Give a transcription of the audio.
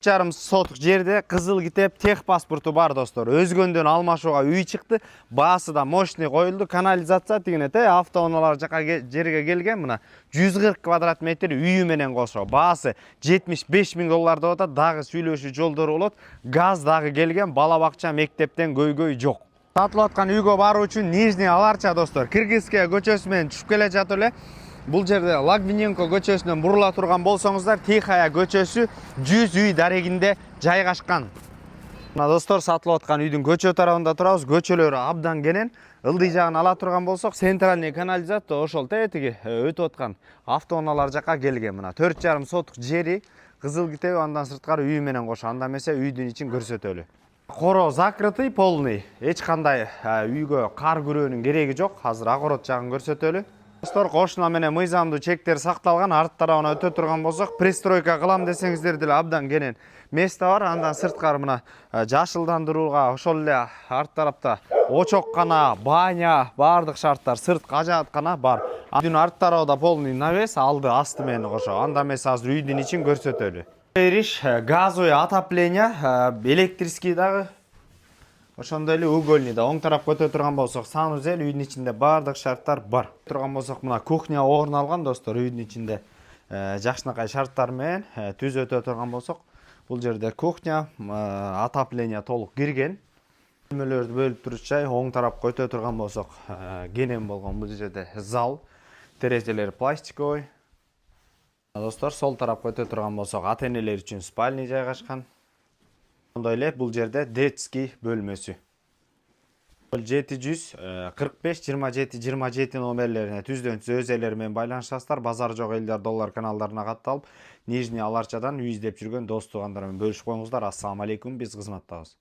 жарым сотық жерде Кызыл Китеп тех паспорту бар достор. Өзгөндөн алмашууга үй чыкты. Баасы да мощный коюлду. Канализация тигине автоунаалар жака жерге келген. Мына 140 квадрат метр үйү менен кошо. Баасы 75 000 доллар деп атат. Дагы сүйлөшүү жолдору болот. Газ дагы келген. Бала бакча, мектептен көйгөй жок. Сатылып аткан үйгө баруу үчүн Нижний Аларча достор. Кыргызская көчөсү менен түшүп келе жатып эле. Бул жерде Лагвиненко көчөсүнөн бурула турган болсоңуздар, Тихая көчөсү 100 үй дарегинде жайгашкан. Мына достор, сатылып аткан үйдүн көчө тарабында турабыз. Көчөлөрү абдан кенен. Ылдый жагын ала турган болсок, центральный канализация ошол тетиги өтүп аткан автоунаалар жака келген. Мына 4,5 сотук жери Кызыл Китеп, андан сырткары үйү менен кошо. Анда эмесе үйдүн ичин көрсөтөлү. Коро закрытый, полный. Эч кандай үйгө кар күрөөнүн кереги жок. Азыр огород жагын көрсөтөлү. Достор, кошуна менен мыйзамдуу чектер сакталган. Арт тарабына өтө турган болсок, пристройка кылам десеңиздер деле абдан кенен место бар. Андан сырткары мына жашылдандырууга, ошол эле арт тарапта очоккана, баня, бардык шарттар, сырт кажааткана бар. Үйдүн арт тарабында полный навес, алды асты менен кошо. Анда эмес азыр үйдүн ичин көрсөтөлү. Эриш газовый отопление, электрический дагы ошондой эле угольный да. Оң тарапка өтө турган болсок, санузел, үйдүн ичинде бардык шарттар бар. Турган болсок, мына кухня орун алган достор. Үйдүн ичинде жакшынакай шарттар менен түз өтө турган болсок, бул жерде кухня, отопление толук кирген. Бөлмөлөрдү бөлүп туруш жай. Оң тарапка өтө турган болсок, кенен болгон бул жерде зал, терезелери пластиковый. Достор, сол тарапка өтө турган болсок, ата-энелер үчүн спальня жайгашкан. Ошондой эле бул жерде детский бөлмөсү. 745 27 27 номерлерине түздөн түз өз элери менен байланышасыздар. Базар жок элдер доллар каналдарына катталып, Нижний Аларчадан үй издеп жүргөн дос туугандар менен бөлүшүп коюңуздар. Ассаламу алейкум, биз кызматтабыз.